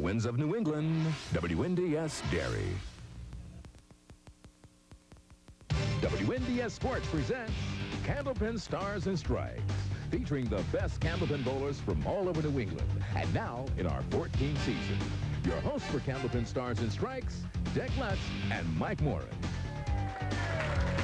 winds of New England, WNDS Dairy. WNDS Sports presents Candlepin Stars and Strikes, featuring the best Candlepin bowlers from all over New England. And now, in our 14th season, your hosts for Candlepin Stars and Strikes, Dick Lutz and Mike Morin.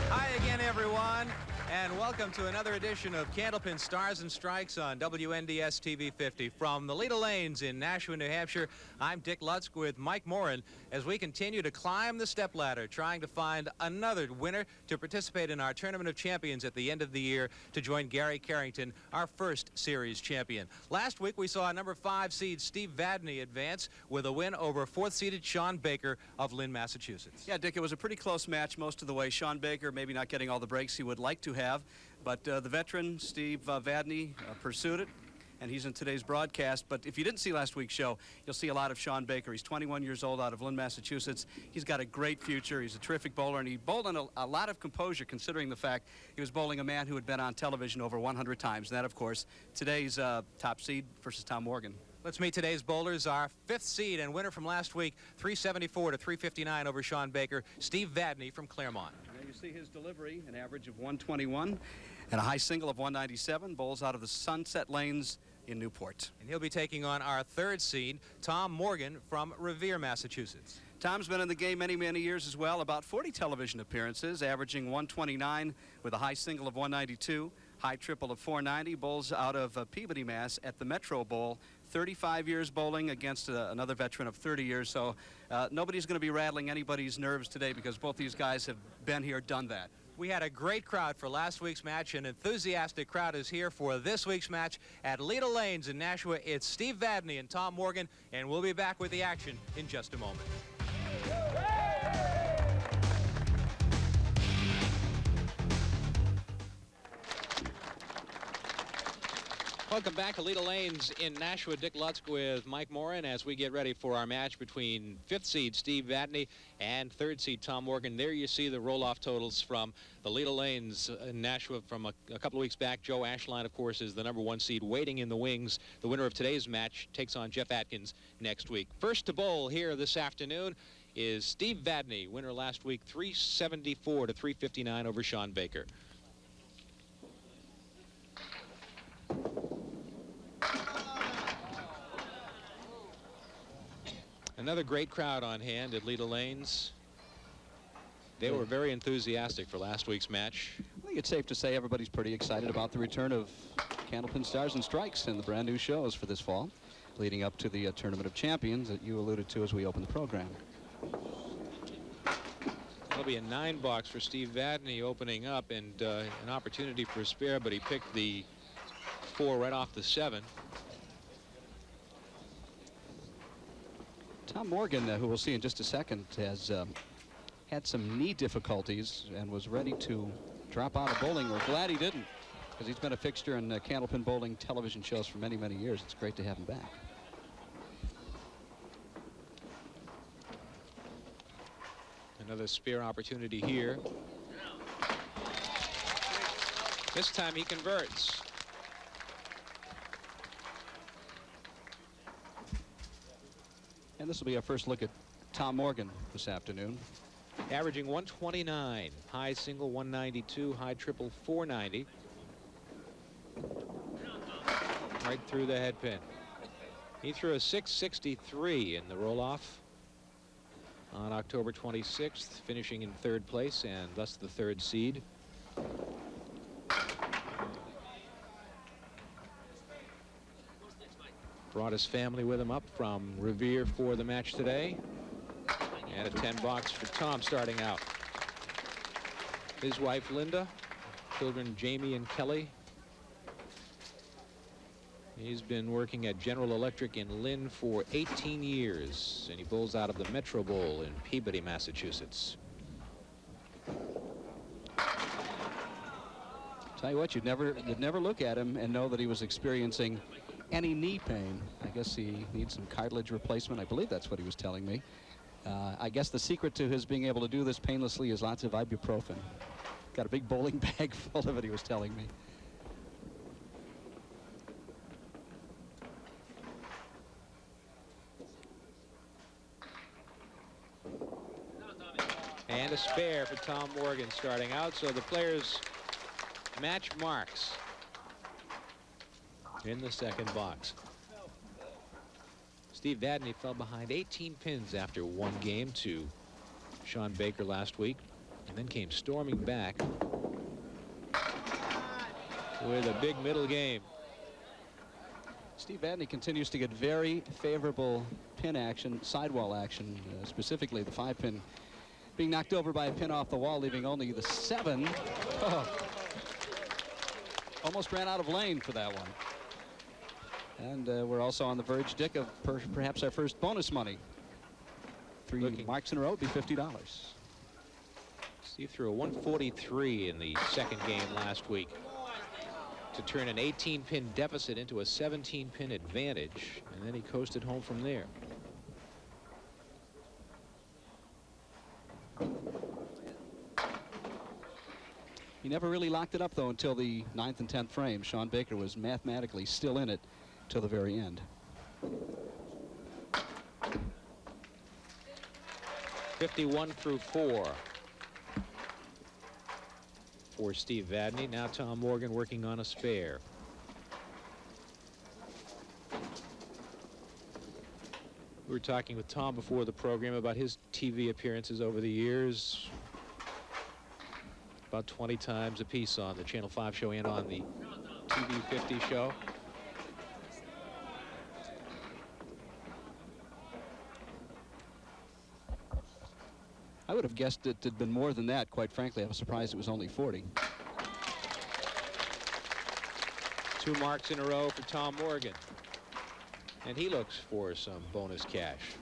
Hi again, everyone, and welcome to another edition of Candlepin Stars and Strikes on WNDS TV 50. From the Leda Lanes in Nashua, New Hampshire, I'm Dick Lutz with Mike Morin as we continue to climb the stepladder, trying to find another winner to participate in our Tournament of Champions at the end of the year to join Gary Carrington, our first series champion. Last week, we saw number 5 seed Steve Vadney advance with a win over 4th-seeded Sean Baker of Lynn, Massachusetts. Yeah, Dick, it was a pretty close match most of the way. Sean Baker maybe not getting all the breaks he would like to have, but the veteran Steve Vadney pursued it, and he's in today's broadcast. But if you didn't see last week's show, you'll see a lot of Sean Baker. He's 21 years old, out of Lynn, Massachusetts. He's got a great future. He's a terrific bowler, and he bowled on a lot of composure, considering the fact he was bowling a man who had been on television over 100 times. And that, of course, today's top seed versus Tom Morgan. Let's meet today's bowlers. Our 5th seed and winner from last week, 374 to 359 over Sean Baker, Steve Vadney from Claremont. There you see his delivery, an average of 121 and a high single of 197, bowls out of the Sunset Lanes in Newport. And he'll be taking on our 3rd seed, Tom Morgan from Revere, Massachusetts. Tom's been in the game many, many years as well, about 40 television appearances, averaging 129 with a high single of 192, high triple of 490, bowls out of Peabody, Mass at the Metro Bowl. 35 years bowling against another veteran of 30 years, so nobody's going to be rattling anybody's nerves today because both these guys have been here, done that. We had a great crowd for last week's match. An enthusiastic crowd is here for this week's match at Leda Lanes in Nashua. It's Steve Vadney and Tom Morgan, and we'll be back with the action in just a moment. Welcome back to Leda Lanes in Nashua. Dick Lutz with Mike Morin as we get ready for our match between 5th seed Steve Vadney and 3rd seed Tom Morgan. There you see the roll-off totals from the Leda Lanes in Nashua from a couple of weeks back. Joe Ashline, of course, is the number 1 seed waiting in the wings. The winner of today's match takes on Jeff Atkins next week. First to bowl here this afternoon is Steve Vadney, winner last week, 374 to 359 over Sean Baker. Another great crowd on hand at Leda Lanes. They were very enthusiastic for last week's match. I think it's safe to say everybody's pretty excited about the return of Candlepin Stars and Strikes and the brand new shows for this fall, leading up to the Tournament of Champions that you alluded to as we opened the program. That'll be a 9 box for Steve Vadney opening up, and an opportunity for a spare, but he picked the 4 right off the 7. Tom Morgan, who we'll see in just a second, has had some knee difficulties and was ready to drop out of bowling. We're glad he didn't, because he's been a fixture in Candlepin bowling television shows for many, many years. It's great to have him back. Another spare opportunity here. This time he converts. And this will be our first look at Tom Morgan this afternoon. Averaging 129, high single 192, high triple 490. Right through the head pin. He threw a 663 in the roll-off on October 26th, finishing in 3rd place and thus the 3rd seed. Brought his family with him up from Revere for the match today. And a 10 box for Tom starting out. His wife Linda, children Jamie and Kelly. He's been working at General Electric in Lynn for 18 years, and he bowls out of the Metro Bowl in Peabody, Massachusetts. Tell you what, you'd never look at him and know that he was experiencing any knee pain. I guess he needs some cartilage replacement. I believe that's what he was telling me. I guess the secret to his being able to do this painlessly is lots of ibuprofen. Got a big bowling bag full of it, he was telling me. a spare for Tom Morgan starting out. So the players match marks in the second box. Steve Vadney fell behind 18 pins after one game to Sean Baker last week, and then came storming back with a big middle game. Steve Vadney continues to get very favorable pin action, sidewall action, specifically the 5-pin being knocked over by a pin off the wall, leaving only the 7. Oh. Almost ran out of lane for that one. And we're also on the verge, Dick, of perhaps our first bonus money. 3 marks in a row would be $50. Steve threw a 143 in the second game last week to turn an 18-pin deficit into a 17-pin advantage, and then he coasted home from there. He never really locked it up, though, until the 9th and 10th frame. Sean Baker was mathematically still in it till the very end. 51 through 4 for Steve Vadney. Now Tom Morgan working on a spare. We were talking with Tom before the program about his TV appearances over the years. About 20 times a piece on the Channel 5 show and on the TV 50 show. I would have guessed it had been more than that, quite frankly. I was surprised it was only 40. 2 marks in a row for Tom Morgan. And he looks for some bonus cash.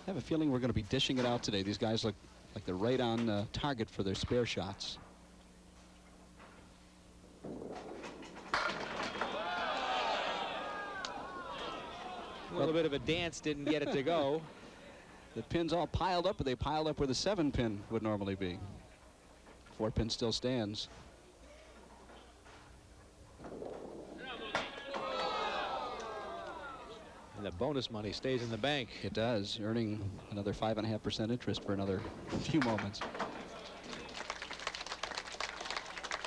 I have a feeling we're going to be dishing it out today. These guys look like they're right on target for their spare shots. A little bit of a dance didn't get it to go. The pins all piled up, but they piled up where the 7-pin would normally be. 4-pin still stands. And the bonus money stays in the bank. It does, earning another 5.5% interest for another few moments.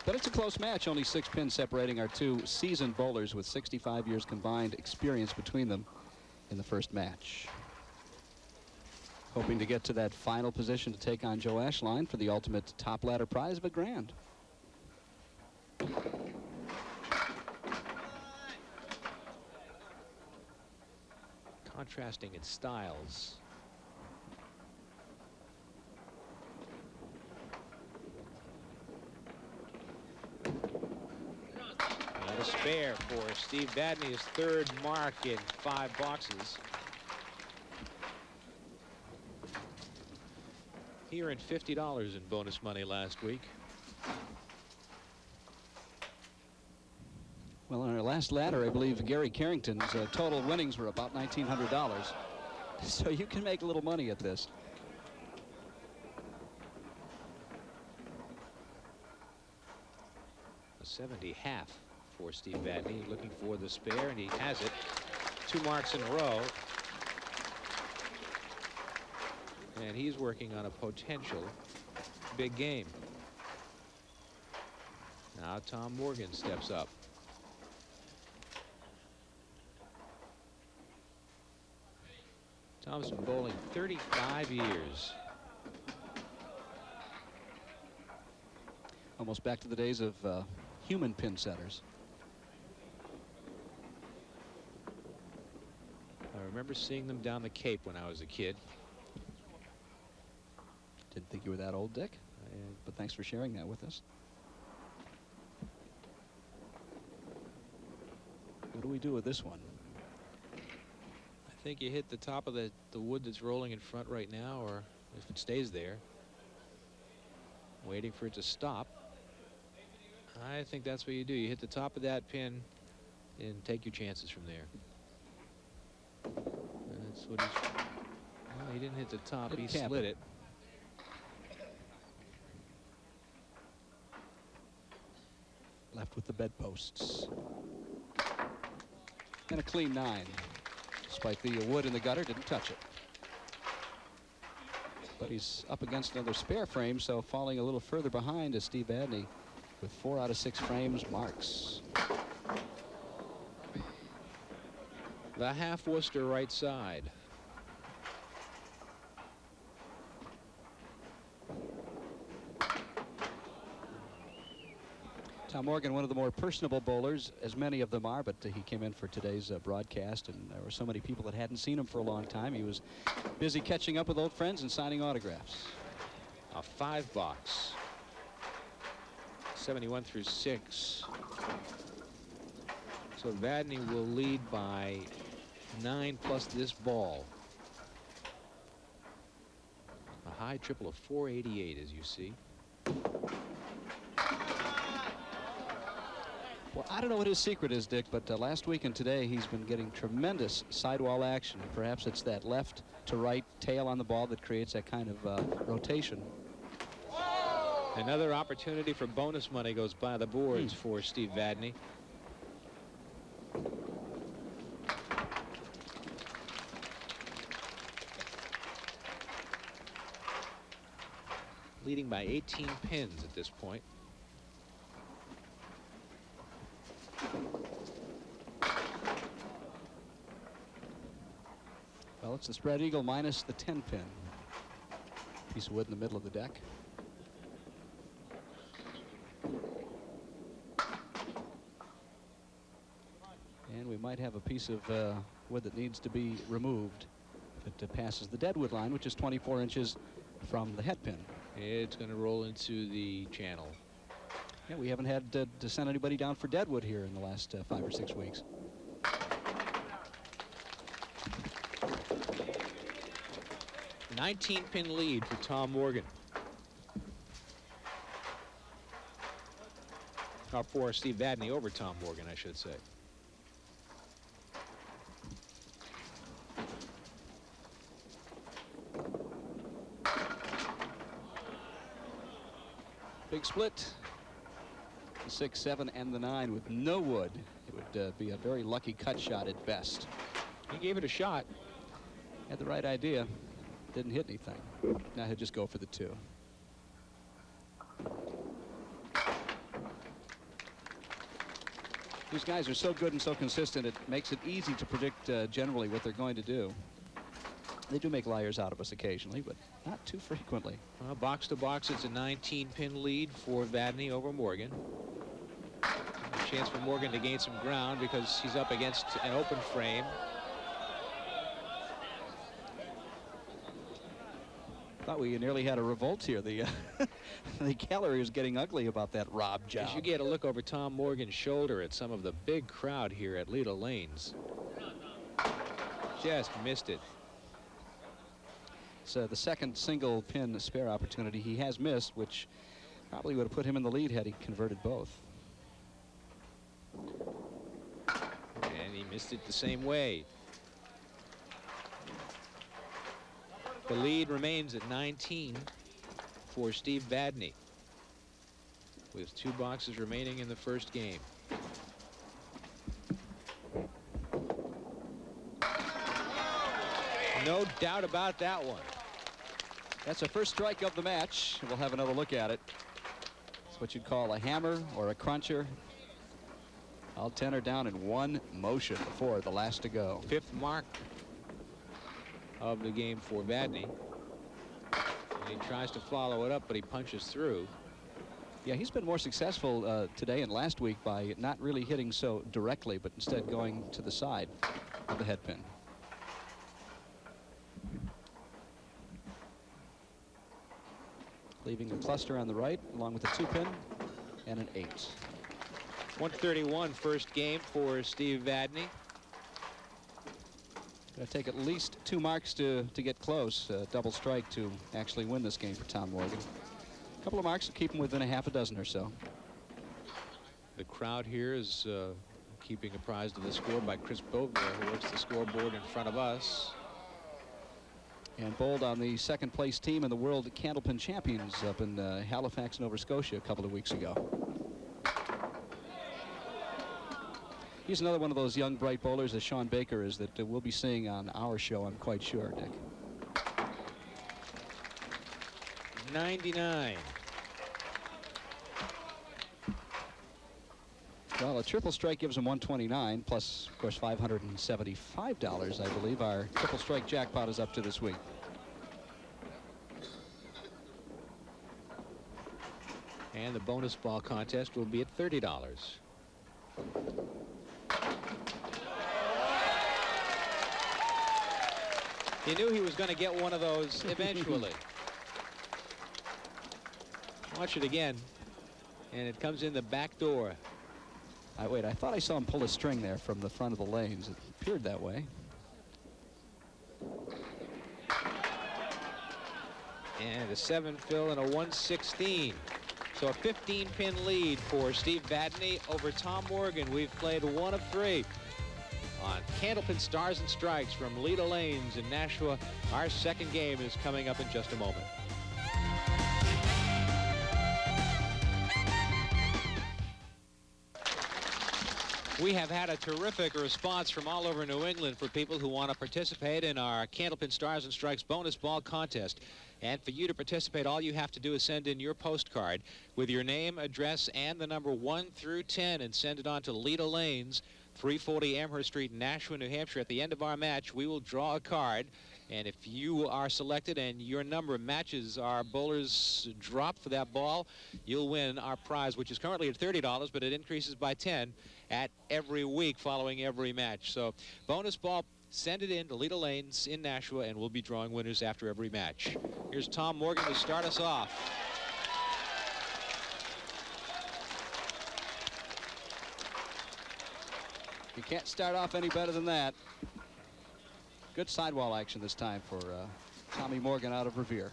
But it's a close match, only 6 pins separating our 2 seasoned bowlers with 65 years combined experience between them in the first match. Hoping to get to that final position to take on Joe Ashline for the ultimate top ladder prize of $1,000. Contrasting in styles. And a spare for Steve Vadney, his 3rd mark in 5 boxes. He earned $50 in bonus money last week. Well, on our last ladder, I believe Gary Carrington's total winnings were about $1,900. So you can make a little money at this. A 70 half for Steve Vadney, looking for the spare, and he has it. 2 marks in a row. And he's working on a potential big game. Now Tom Morgan steps up. Tom's been bowling 35 years. Almost back to the days of human pin setters. I remember seeing them down the Cape when I was a kid. Didn't think you were that old, Dick, but thanks for sharing that with us. What do we do with this one? I think you hit the top of the wood that's rolling in front right now, or if it stays there, waiting for it to stop. I think that's what you do. You hit the top of that pin and take your chances from there. That's what he's... Well, he didn't hit the top. He slid it. Left with the bedposts. And a clean 9. Despite the wood in the gutter, didn't touch it. But he's up against another spare frame, so falling a little further behind is Steve Vadney with 4 out of 6 frames marks. The half Worcester right side. Tom Morgan, one of the more personable bowlers, as many of them are, but he came in for today's broadcast, and there were so many people that hadn't seen him for a long time. He was busy catching up with old friends and signing autographs. A 5-box. 71 through 6. So Vadney will lead by 9 plus this ball. A high triple of 488, as you see. Well, I don't know what his secret is, Dick, but last week and today he's been getting tremendous sidewall action. Perhaps it's that left to right tail on the ball that creates that kind of rotation. Another opportunity for bonus money goes by the boards for Steve Vadney. Leading by 18 pins at this point. Well, it's the spread eagle minus the 10 pin. Piece of wood in the middle of the deck. And we might have a piece of wood that needs to be removed if it passes the deadwood line, which is 24 inches from the head pin. It's going to roll into the channel. Yeah, we haven't had to send anybody down for deadwood here in the last 5 or 6 weeks. A 19-pin lead for Tom Morgan. Or for Steve Vadney over Tom Morgan, I should say. Big split. The 6, 7, and the 9 with no wood. It would be a very lucky cut shot at best. He gave it a shot. Had the right idea. Didn't hit anything. Now he'll just go for the 2. These guys are so good and so consistent, it makes it easy to predict generally what they're going to do. They do make liars out of us occasionally, but not too frequently. Box to box, it's a 19-pin lead for Vadney over Morgan. A chance for Morgan to gain some ground because he's up against an open frame. Thought we nearly had a revolt here. The gallery is getting ugly about that Rob job. As you get a look over Tom Morgan's shoulder at some of the big crowd here at Leda Lanes. Just missed it. It's the second single pin spare opportunity he has missed, which probably would have put him in the lead had he converted both. And he missed it the same way. The lead remains at 19 for Steve Vadney, with 2 boxes remaining in the first game. No doubt about that one. That's the first strike of the match. We'll have another look at it. It's what you'd call a hammer or a cruncher. All 10 are down in one motion before the last to go. 5th mark of the game for Vadney. And he tries to follow it up, but he punches through. Yeah, he's been more successful today and last week by not really hitting so directly, but instead going to the side of the head pin. Leaving a cluster on the right, along with a 2-pin and an 8. 131 first game for Steve Vadney. Going to take at least 2 marks to get close. Double strike to actually win this game for Tom Morgan. A couple of marks to keep him within a half a dozen or so. The crowd here is keeping apprised of the score by Chris Bovner, who works the scoreboard in front of us. And bowled on the second place team in the World Candlepin Champions up in Halifax, Nova Scotia a couple of weeks ago. He's another one of those young, bright bowlers that Sean Baker is that we'll be seeing on our show, I'm quite sure, Dick. $199. Well, a triple strike gives him 129 plus, of course, $575, I believe, our triple strike jackpot is up to this week. And the bonus ball contest will be at $30. He knew he was going to get one of those eventually. Watch it again. And it comes in the back door. Wait, I thought I saw him pull a string there from the front of the lanes. It appeared that way. And a 7 fill and a 116. So a 15-pin lead for Steve Vadney over Tom Morgan. We've played 1 of 3 on Candlepin Stars and Strikes from Leda Lanes in Nashua. Our second game is coming up in just a moment. We have had a terrific response from all over New England for people who want to participate in our Candlepin Stars and Strikes bonus ball contest. And for you to participate, all you have to do is send in your postcard with your name, address, and the number 1 through 10 and send it on to Leda Lanes, 340 Amherst Street, Nashua, New Hampshire. At the end of our match, we will draw a card. And if you are selected and your number matches our bowler's drop for that ball, you'll win our prize, which is currently at $30, but it increases by 10 at every week following every match. So bonus ball, send it in to Leda Lanes in Nashua, and we'll be drawing winners after every match. Here's Tom Morgan to start us off. You can't start off any better than that. Good sidewall action this time for Tommy Morgan out of Revere.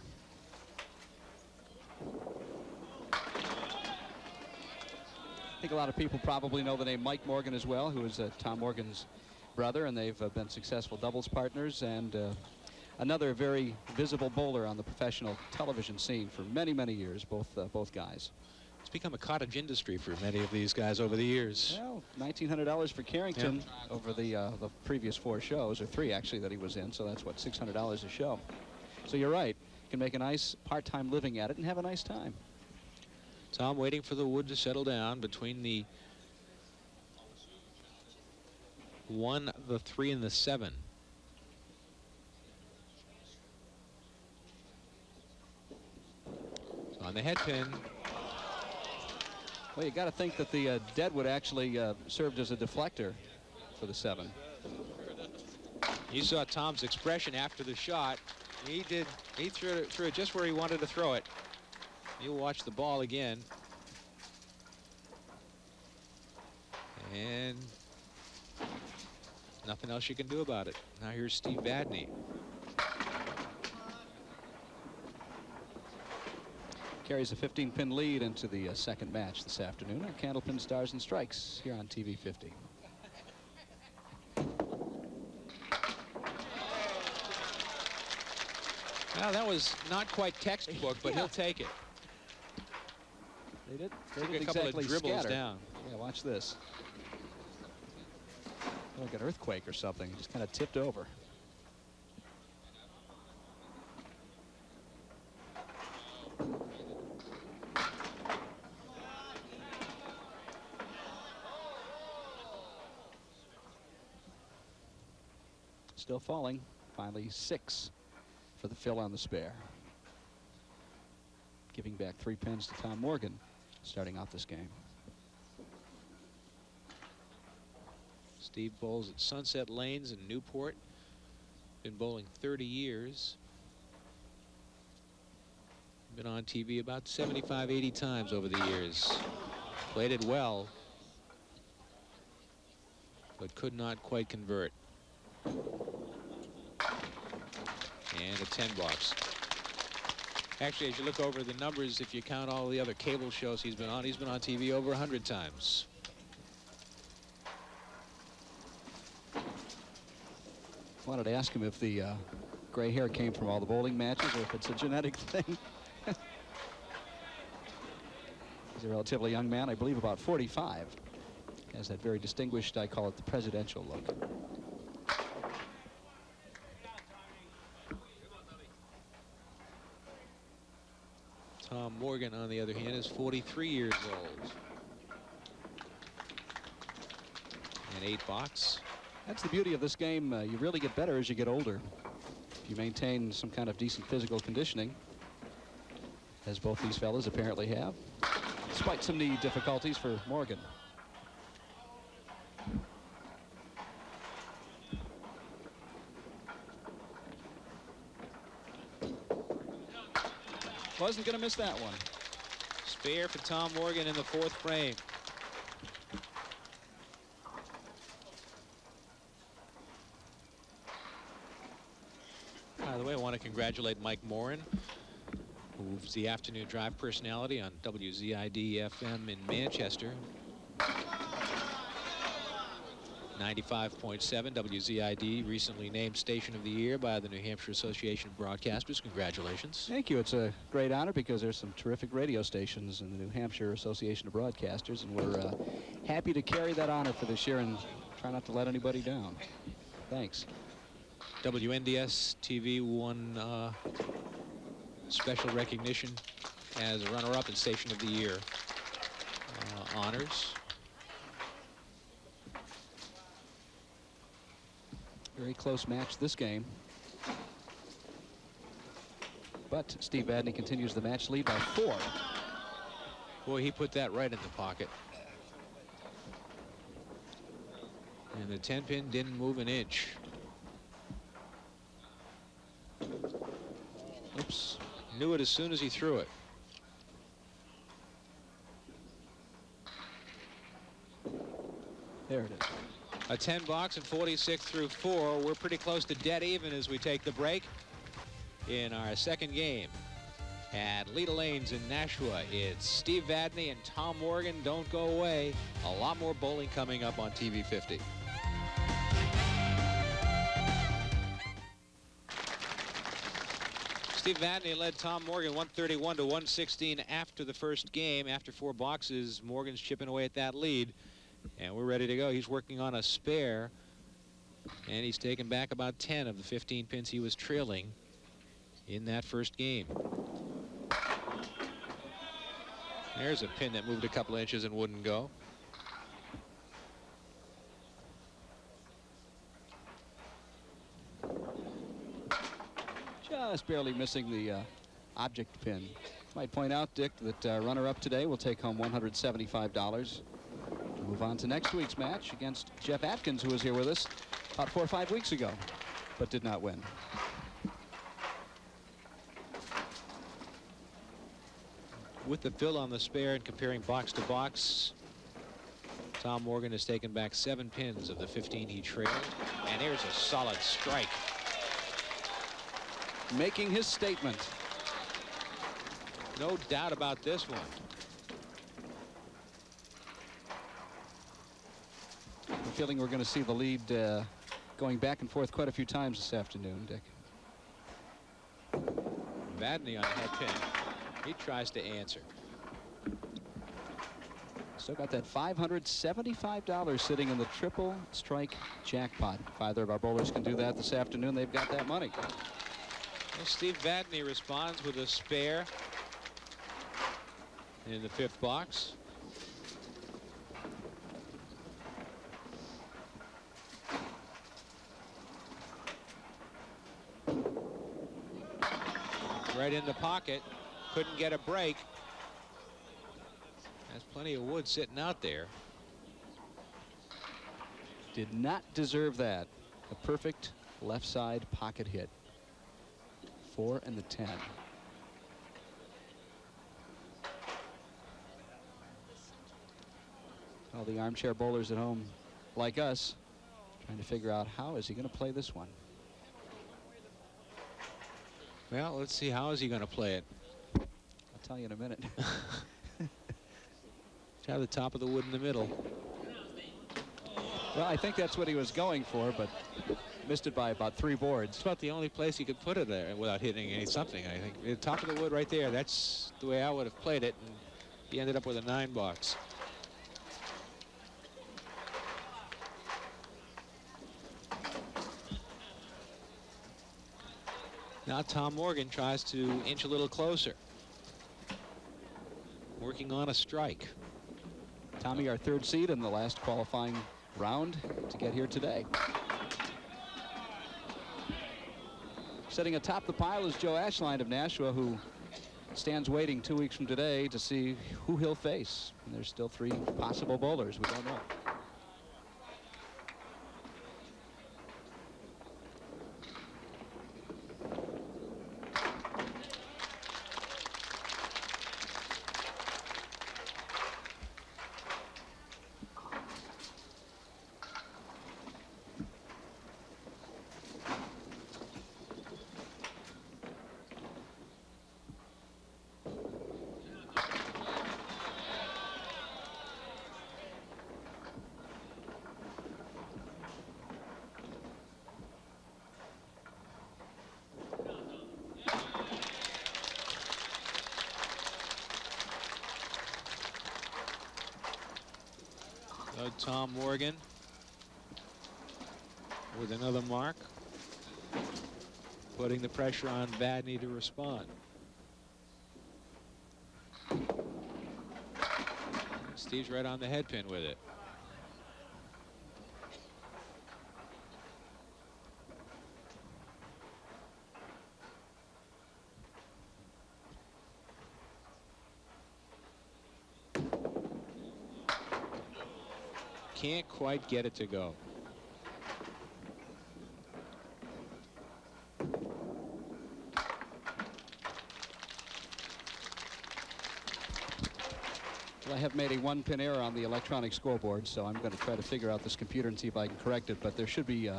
I think a lot of people probably know the name Mike Morgan as well, who is Tom Morgan's brother, and they've been successful doubles partners, and another very visible bowler on the professional television scene for many, many years, both guys. It's become a cottage industry for many of these guys over the years. Well, $1,900 for Carrington over the previous 4 shows, or 3 actually, that he was in. So that's what, $600 a show. So you're right. You can make a nice part-time living at it and have a nice time. Tom waiting for the wood to settle down between the 1, the 3, and the 7. So on the head pin. Well, you got to think that the deadwood actually served as a deflector for the 7. You saw Tom's expression after the shot. He threw it just where he wanted to throw it. You'll watch the ball again. And nothing else you can do about it. Now here's Steve Vadney. Carries a 15-pin lead into the second match this afternoon on Candlepin Stars and Strikes here on TV 50. Well, that was not quite textbook, but he'll take it. They did a couple exactly of dribbles scatter. down. Yeah, watch this. Like an earthquake or something. Just kind of tipped over. Still falling. Finally 6 for the fill on the spare. Giving back 3 pins to Tom Morgan starting off this game. Steve bowls at Sunset Lanes in Newport. Been bowling 30 years. Been on TV about 75, 80 times over the years. Played it well, but could not quite convert. And a 10 box. Actually, as you look over the numbers, if you count all the other cable shows he's been on TV over 100 times. I wanted to ask him if the gray hair came from all the bowling matches or if it's a genetic thing. He's a relatively young man, I believe about 45. Has that very distinguished, I call it the presidential look. Morgan, on the other hand, is 43 years old. And 8 box. That's the beauty of this game. You really get better as you get older. If you maintain some kind of decent physical conditioning, as both these fellas apparently have, despite some knee difficulties for Morgan. Wasn't going to miss that one. Spare for Tom Morgan in the 4th frame. By the way, I want to congratulate Mike Morin, who's the afternoon drive personality on WZID FM in Manchester. 95.7 WZID, recently named Station of the Year by the New Hampshire Association of Broadcasters. Congratulations. Thank you. It's a great honor because there's some terrific radio stations in the New Hampshire Association of Broadcasters, and we're happy to carry that honor for this year and try not to let anybody down. Thanks. WNDS TV won special recognition as a runner-up in Station of the Year honors. Very close match this game. But Steve Vadney continues the match lead by 4. Boy, he put that right in the pocket. And the 10-pin didn't move an inch. Oops. Knew it as soon as he threw it. There it is. A 10 box and 46 through 4. We're pretty close to dead even as we take the break in our second game. At Leda Lanes in Nashua, it's Steve Vadney and Tom Morgan. Don't go away. A lot more bowling coming up on TV 50. Steve Vadney led Tom Morgan 131 to 116 after the first game. After 4 boxes, Morgan's chipping away at that lead. And we're ready to go. He's working on a spare. And he's taken back about 10 of the 15 pins he was trailing in that first game. There's a pin that moved a couple inches and wouldn't go. Just barely missing the object pin. Might point out, Dick, that runner-up today will take home $175. Move on to next week's match against Jeff Atkins, who was here with us about 4 or 5 weeks ago, but did not win. With the fill on the spare and comparing box to box, Tom Morgan has taken back 7 pins of the 15 he trailed. And there's a solid strike. Making his statement. No doubt about this one. I'm feeling we're going to see the lead going back and forth quite a few times this afternoon, Dick. Vadney on head pin. He tries to answer. Still got that $575 sitting in the triple strike jackpot. If either of our bowlers can do that this afternoon, they've got that money. Well, Steve Vadney responds with a spare in the 5th box. Right in the pocket. Couldn't get a break. There's plenty of wood sitting out there. Did not deserve that. A perfect left side pocket hit. 4 and the 10. All the armchair bowlers at home, like us, trying to figure out how is he going to play this one. Well, let's see, how is he going to play it? I'll tell you in a minute. Have the top of the wood in the middle. Well, I think that's what he was going for, but missed it by about 3 boards. It's about the only place he could put it there without hitting something, I think. The top of the wood right there, that's the way I would have played it, and he ended up with a 9 box. Now Tom Morgan tries to inch a little closer. working on a strike. Tommy, our third seed in the last qualifying round to get here today. Sitting atop the pile is Joe Ashline of Nashua, who stands waiting 2 weeks from today to see who he'll face. And there's still 3 possible bowlers. We don't know. Tom Morgan with another mark, putting the pressure on Vadney to respond. Steve's right on the head pin with it. Can't quite get it to go. Well, I have made a 1-pin error on the electronic scoreboard, so I'm going to try to figure out this computer and see if I can correct it, but there should be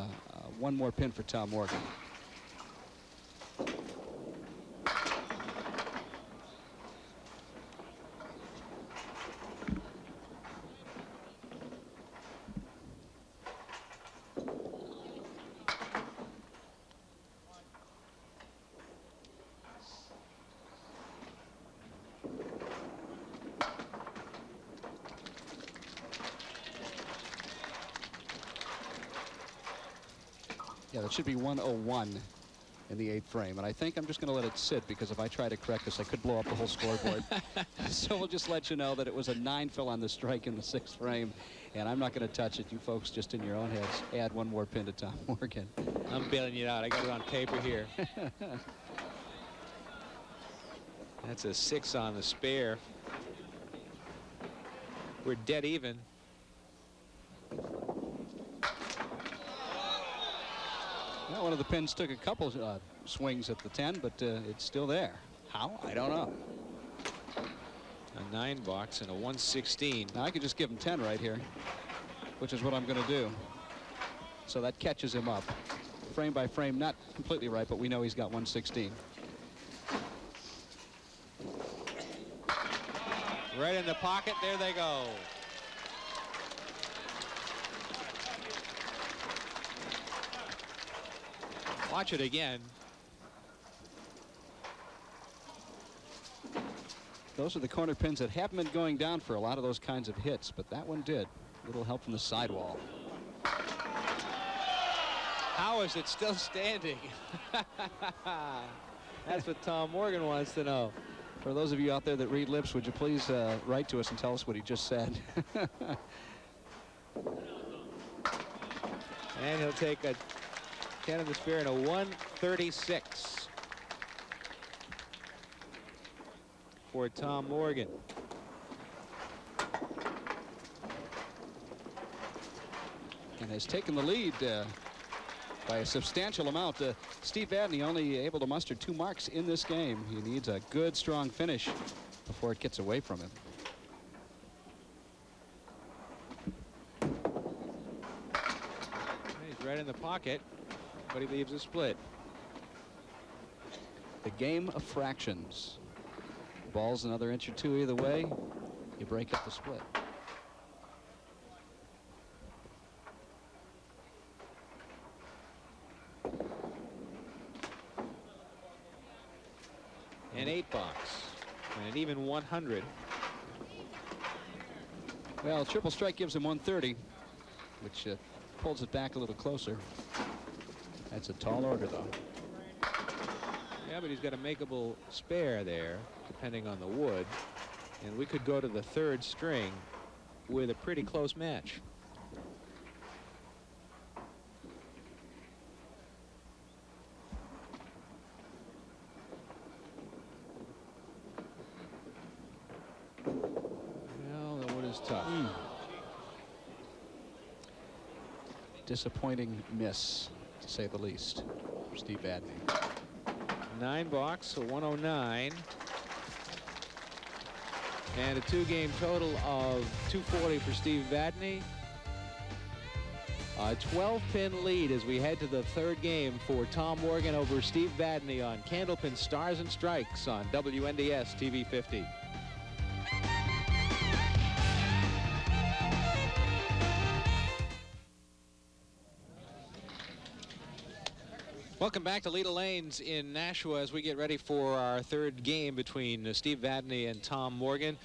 1 more pin for Tom Morgan. Yeah, that should be 101 in the 8th frame. And I think I'm just going to let it sit, because if I try to correct this, I could blow up the whole scoreboard. So we'll just let you know that it was a 9 fill on the strike in the 6th frame. And I'm not going to touch it. You folks, just in your own heads, add 1 more pin to Tom Morgan. I'm bailing you out. I got it on paper here. That's a 6 on the spare. We're dead even. Well, one of the pins took a couple swings at the 10, but it's still there. How? I don't know. A 9 box and a 116. Now I could just give him 10 right here, which is what I'm going to do. So that catches him up. Frame by frame, not completely right, but we know he's got 116. Right in the pocket. There they go. Watch it again. Those are the corner pins that haven't been going down for a lot of those kinds of hits, but that one did. A little help from the sidewall. How is it still standing? That's what Tom Morgan wants to know. For those of you out there that read lips, would you please write to us and tell us what he just said? And he'll take a 10 of the spare and a 136 for Tom Morgan. And has taken the lead by a substantial amount. Steve Vadney only able to muster 2 marks in this game. He needs a good, strong finish before it gets away from him. He's right in the pocket, but he leaves a split. The game of fractions. Ball's another inch or 2 either way. You break up the split. An 8 box and an even 100. Well, triple strike gives him 130, which pulls it back a little closer. That's a tall order, though. Yeah, but he's got a makeable spare there, depending on the wood. And we could go to the third string with a pretty close match. Well, the wood is tough. Disappointing miss, to say the least, for Steve Vadney. 9 box, so 109. And a 2-game total of 240 for Steve Vadney. A 12-pin lead as we head to the third game for Tom Morgan over Steve Vadney on Candlepin Stars and Strikes on WNDS TV 50. Welcome back to Leda Lanes in Nashua as we get ready for our third game between Steve Vadney and Tom Morgan,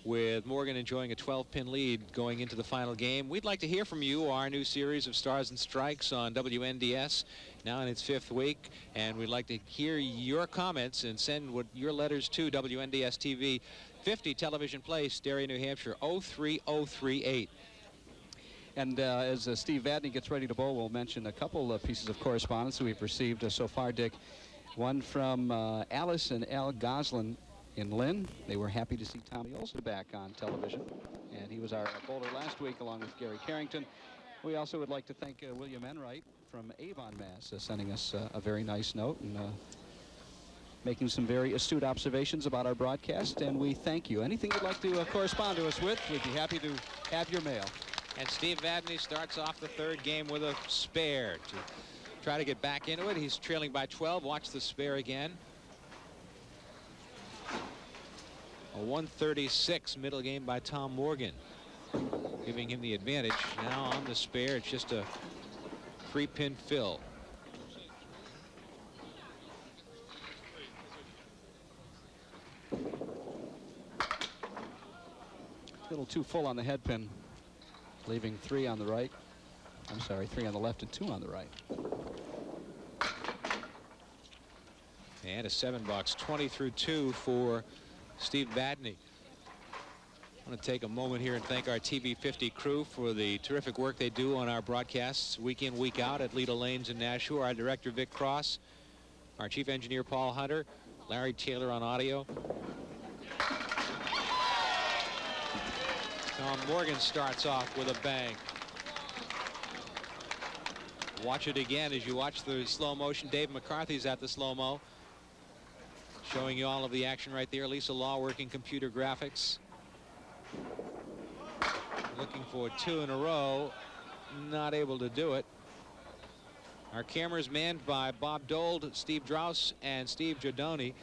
with Morgan enjoying a 12-pin lead going into the final game. We'd like to hear from you. Our new series of Stars and Strikes on WNDS, now in its 5th week, and we'd like to hear your comments and send your letters to WNDS TV 50, Television Place, Darien, New Hampshire, 03038. And as Steve Vadney gets ready to bowl, we'll mention a couple of pieces of correspondence that we've received so far, Dick. One from Alice and Al Goslin in Lynn. They were happy to see Tommy Olson back on television, and he was our bowler last week along with Gary Carrington. We also would like to thank William Enright from Avon, Mass, sending us a very nice note and making some very astute observations about our broadcast, and we thank you. Anything you'd like to correspond to us with, we'd be happy to have your mail. And Steve Vadney starts off the third game with a spare to try to get back into it. He's trailing by 12. Watch the spare again. A 136 middle game by Tom Morgan, giving him the advantage. Now on the spare, it's just a 3-pin fill. A little too full on the head pin, leaving 3 on the right. I'm sorry, 3 on the left and 2 on the right. And a 7-box, 20 through 2 for Steve Vadney. I want to take a moment here and thank our TV 50 crew for the terrific work they do on our broadcasts week in, week out at Leda Lanes in Nashua. Our director, Vic Cross, our chief engineer, Paul Hunter, Larry Taylor on audio. Tom Morgan starts off with a bang. Watch it again as you watch the slow motion. Dave McCarthy's at the slow-mo, showing you all of the action right there. Lisa Law working computer graphics. Looking for 2 in a row. Not able to do it. Our camera's manned by Bob Dold, Steve Drouse, and Steve Giordoni.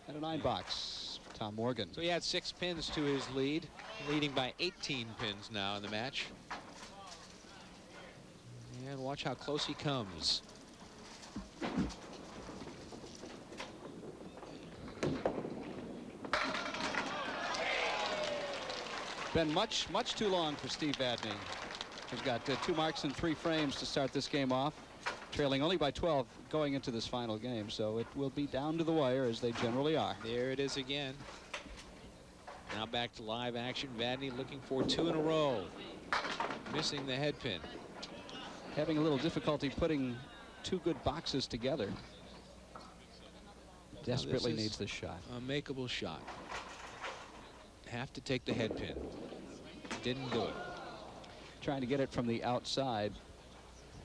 And a 9-box for Tom Morgan. So he had 6 pins to his lead, leading by 18 pins now in the match. And watch how close he comes. Been much too long for Steve Vadney. He's got 2 marks in 3 frames to start this game off, trailing only by 12 going into this final game, so it will be down to the wire as they generally are. There it is again. Now back to live action. Vadney looking for 2 in a row, missing the head pin. Having a little difficulty putting 2 good boxes together. Desperately needs this shot. A makeable shot. Have to take the head pin. Didn't do it. Trying to get it from the outside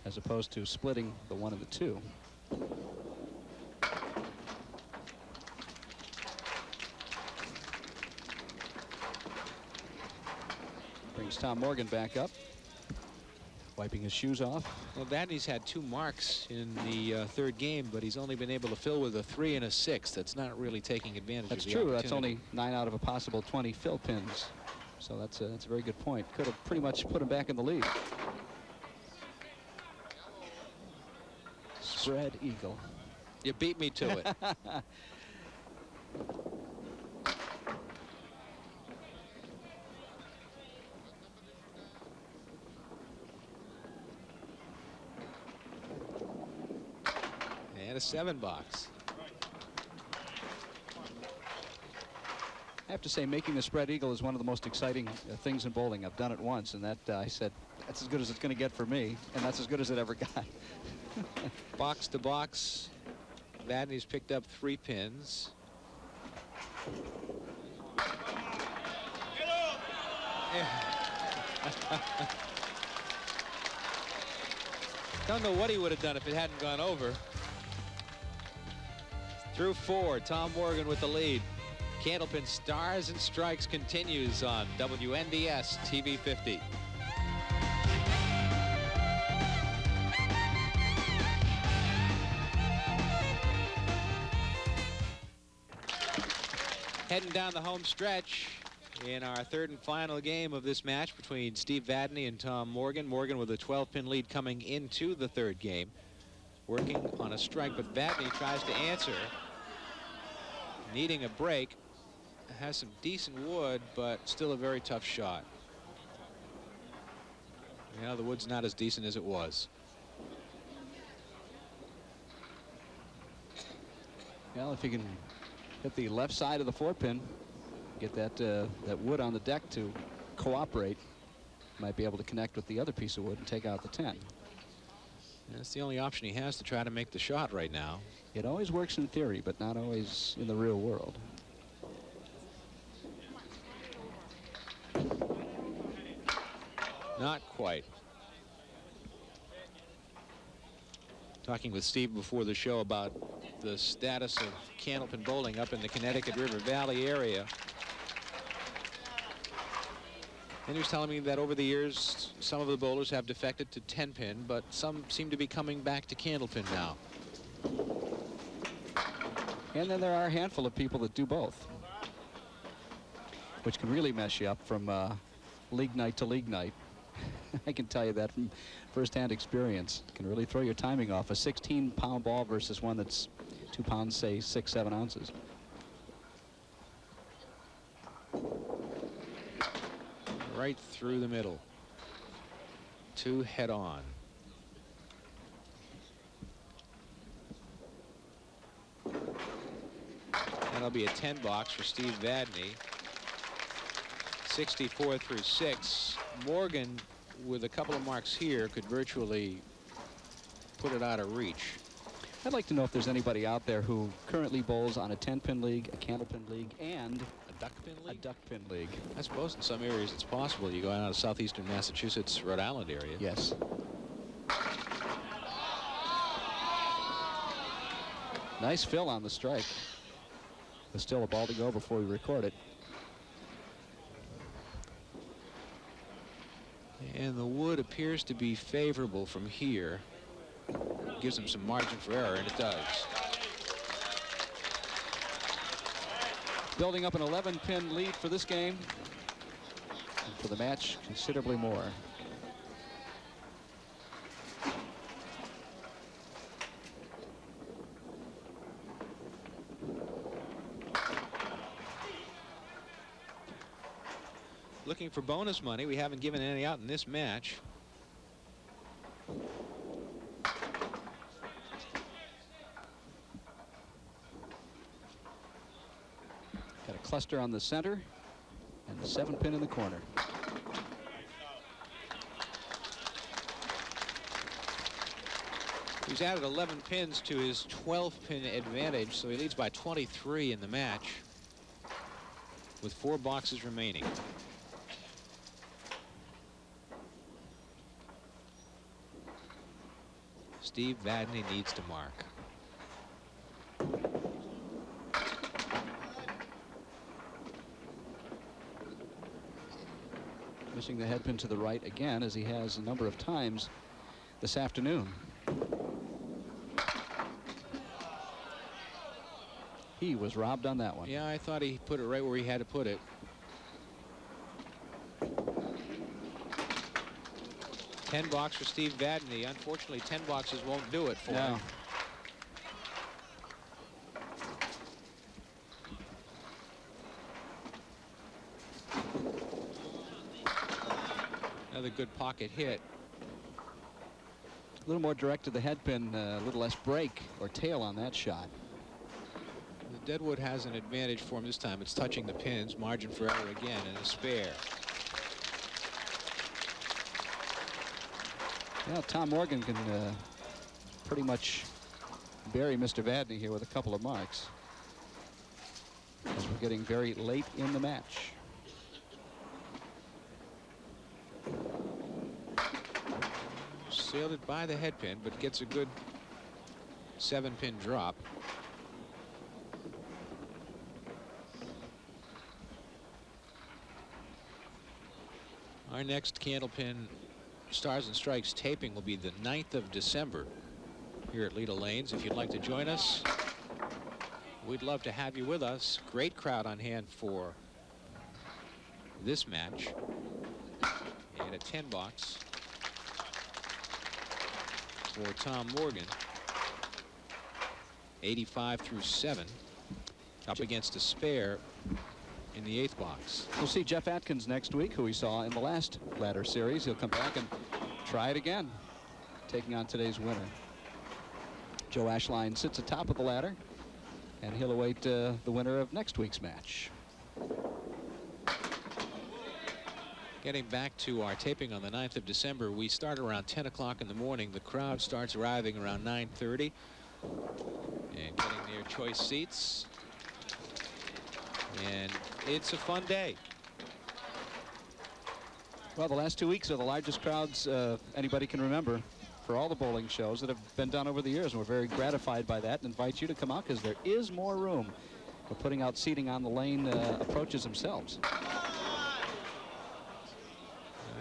as opposed to splitting the 1 and the 2. Brings Tom Morgan back up, wiping his shoes off. Well, Vadney's had 2 marks in the third game, but he's only been able to fill with a 3 and a 6. That's not really taking advantage That's of the true. That's opportunity. only 9 out of a possible 20 fill pins. So that's a very good point. Could have pretty much put him back in the lead. Spread eagle. You beat me to it. And a 7-box. I have to say, making the spread eagle is one of the most exciting things in bowling. I've done it once, and that I said, that's as good as it's going to get for me, and that's as good as it ever got. Box to box, Vadney's picked up 3 pins. Don't know what he would have done if it hadn't gone over. Through 4, Tom Morgan with the lead. Candlepin Stars and Strikes continues on WNDS TV 50. Heading down the home stretch in our 3rd and final game of this match between Steve Vadney and Tom Morgan. Morgan with a 12-pin lead coming into the 3rd game. Working on a strike, but Vadney tries to answer. Needing a break. Has some decent wood, but still a very tough shot. Yeah, the wood's not as decent as it was. Well, if you can hit the left side of the 4-pin, get that that wood on the deck to cooperate, might be able to connect with the other piece of wood and take out the 10. That's the only option he has to try to make the shot right now. It always works in theory, but not always in the real world. Not quite. Talking with Steve before the show about the status of Candlepin bowling up in the Connecticut River Valley area. And he was telling me that over the years, some of the bowlers have defected to 10-pin, but some seem to be coming back to Candlepin now. And then there are a handful of people that do both, which can really mess you up from league night to league night. I can tell you that from first-hand experience. It can really throw your timing off. A 16-pound ball versus one that's 2 pounds, say 6-7 ounces. Right through the middle. 2 head on. That'll be a 10-box for Steve Vadney. 64 through 6. Morgan, with a couple of marks here, could virtually put it out of reach. I'd like to know if there's anybody out there who currently bowls on a 10-pin league, a Candlepin league, and A duck-pin league? a duck-pin league. I suppose in some areas it's possible. You go out of southeastern Massachusetts, Rhode Island area. Yes. Nice fill on the strike. There's still a ball to go before we record it. And the wood appears to be favorable from here. Gives him some margin for error, and it does. Building up an 11-pin lead for this game. And for the match, considerably more. Looking for bonus money. We haven't given any out in this match. Got a cluster on the center and the 7-pin in the corner. He's added 11 pins to his 12-pin advantage, so he leads by 23 in the match with 4 boxes remaining. Steve Vadney needs to mark. Missing the head pin to the right again, as he has a number of times this afternoon. He was robbed on that one. Yeah, I thought he put it right where he had to put it. 10 box for Steve Vadney. Unfortunately, 10 boxes won't do it for him. Another good pocket hit. A little more direct to the head pin, a little less break or tail on that shot. The Deadwood has an advantage for him this time. It's touching the pins. Margin for error again, and a spare. Yeah, Tom Morgan can pretty much bury Mr. Vadney here with a couple of marks, as we're getting very late in the match. Sailed it by the head pin, but gets a good 7-pin drop. Our next Candlepin Stars and Strikes taping will be the 9th of December here at Leda Lanes. If you'd like to join us, we'd love to have you with us. Great crowd on hand for this match. And a 10 box for Tom Morgan. 85 through 7. Up against a spare in the 8th box. We'll see Jeff Atkins next week, who we saw in the last ladder series. He'll come back and try it again, taking on today's winner. Joe Ashline sits atop of the ladder, and he'll await the winner of next week's match. Getting back to our taping on the 9th of December, we start around 10 o'clock in the morning. The crowd starts arriving around 9:30 and getting their choice seats. And it's a fun day. Well, the last 2 weeks are the largest crowds anybody can remember for all the bowling shows that have been done over the years, and we're very gratified by that and invite you to come out, because there is more room. We're putting out seating on the lane approaches themselves.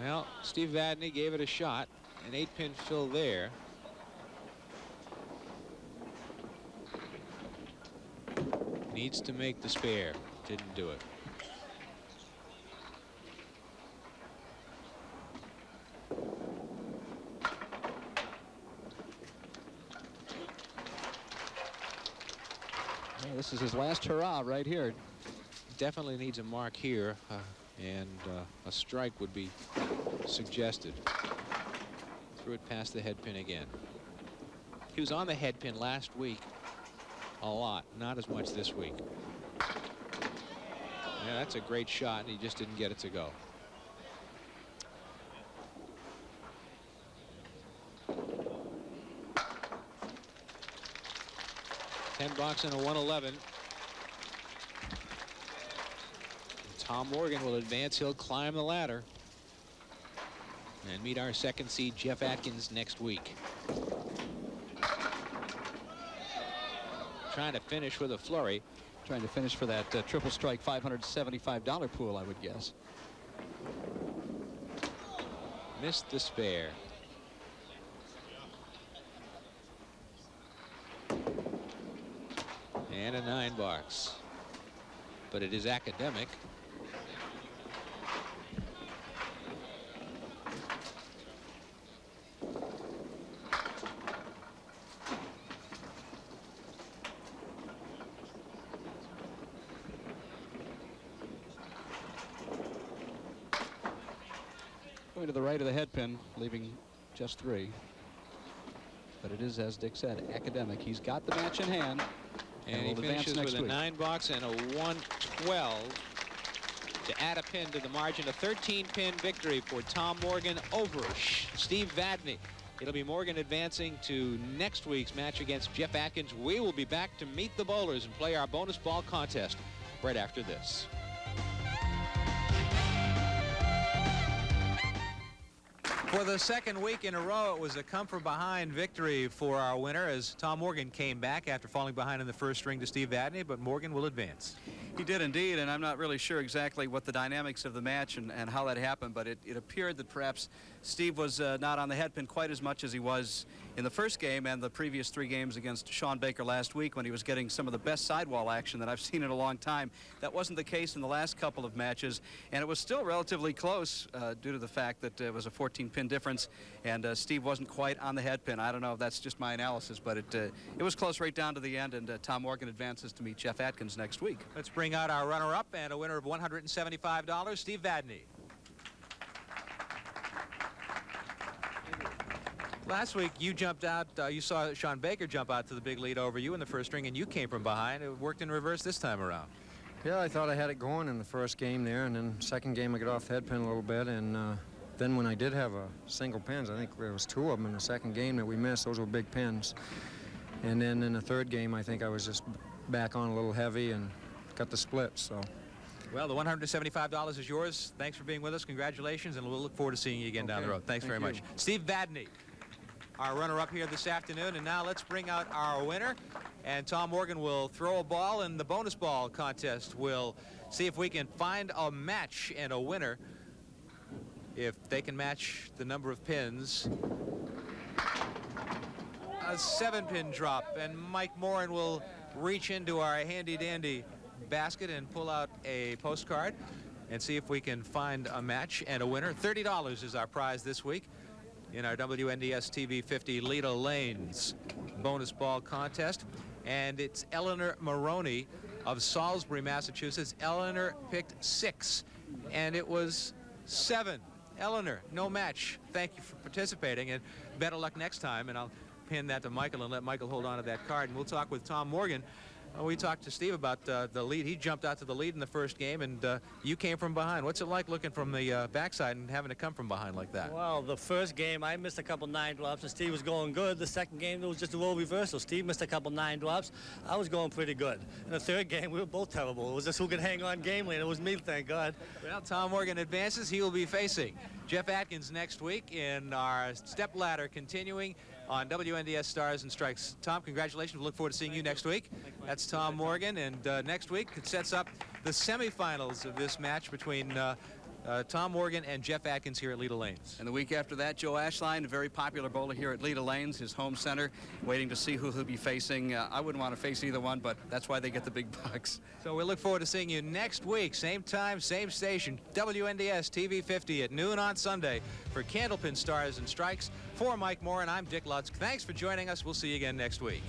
Well, Steve Vadney gave it a shot. An 8-pin fill there. Needs to make the spare. Didn't do it. Yeah, this is his last hurrah right here. Definitely needs a mark here, and a strike would be suggested. Threw it past the head pin again. He was on the head pin last week a lot, not as much this week. Yeah, that's a great shot, and he just didn't get it to go. $10 and a 111. Tom Morgan will advance. He'll climb the ladder and meet our second seed Jeff Atkins next week. Trying to finish with a flurry. Trying to finish for that triple strike $575 pool, I would guess. Missed the spare. And a 9-box. But it is academic. Going to the right of the head pin, leaving just 3. But it is, as Dick said, academic. He's got the match in hand. And he finishes with a 9-box and a 112 to add a pin to the margin. A 13-pin victory for Tom Morgan over Steve Vadney. It'll be Morgan advancing to next week's match against Jeff Atkins. We will be back to meet the bowlers and play our bonus ball contest right after this. For the second week in a row, it was a come-from-behind victory for our winner, as Tom Morgan came back after falling behind in the first string to Steve Vadney, but Morgan will advance. He did indeed, and I'm not really sure exactly what the dynamics of the match and how that happened, but it appeared that perhaps Steve was not on the head pin quite as much as he was in the first game and the previous 3 games against Sean Baker last week, when he was getting some of the best sidewall action that I've seen in a long time. That wasn't the case in the last couple of matches, and it was still relatively close due to the fact that it was a 14-pin difference, and Steve wasn't quite on the head pin. I don't know if that's just my analysis, but it was close right down to the end, and Tom Morgan advances to meet Jeff Atkins next week. Let's bring out our runner-up and a winner of $175, Steve Vadney. Last week, you jumped out. You saw Sean Baker jump out to the big lead over you in the first ring, and you came from behind. It worked in reverse this time around. Yeah, I thought I had it going in the first game there, and then second game I got off the head pin a little bit, and then when I did have a single pins, I think there was 2 of them in the second game that we missed. Those were big pins. And then in the third game, I think I was just back on a little heavy and got the split. So. Well, the $175 is yours. Thanks for being with us. Congratulations, and we'll look forward to seeing you again down the road. Thanks very much. Steve Vadney, our runner-up here this afternoon. And now let's bring out our winner. And Tom Morgan will throw a ball in the bonus ball contest. We'll see if we can find a match and a winner. If they can match the number of pins. A 7-pin drop, and Mike Moran will reach into our handy-dandy basket and pull out a postcard and see if we can find a match and a winner. $30 is our prize this week in our WNDS TV 50 Leda Lanes bonus ball contest. And it's Eleanor Maroney of Salisbury, Massachusetts. Eleanor picked 6, and it was 7. Eleanor, no match. Thank you for participating, and better luck next time. And I'll pin that to Michael and let Michael hold on to that card. And we'll talk with Tom Morgan. We talked to Steve about the lead. He jumped out to the lead in the first game, and you came from behind. What's it like looking from the backside and having to come from behind like that? Well, the first game, I missed a couple 9 drops, and Steve was going good. The second game, it was just a role reversal. Steve missed a couple 9 drops. I was going pretty good. In the third game, we were both terrible. It was just who could hang on gamely, and it was me, thank God. Well, Tom Morgan advances. He will be facing Jeff Atkins next week in our stepladder continuing on WNDS Stars and Strikes. Tom, congratulations. We look forward to seeing you next week. That's Tom Morgan, and next week it sets up the semifinals of this match between Tom Morgan and Jeff Atkins here at Leda Lanes. And the week after that, Joe Ashline, a very popular bowler here at Leda Lanes, his home center, waiting to see who he'll be facing. I wouldn't want to face either one, but that's why they get the big bucks. So we look forward to seeing you next week, same time, same station, WNDS TV 50 at noon on Sunday for Candlepin Stars and Strikes. For Mike Moore, and I'm Dick Lutz. Thanks for joining us. We'll see you again next week.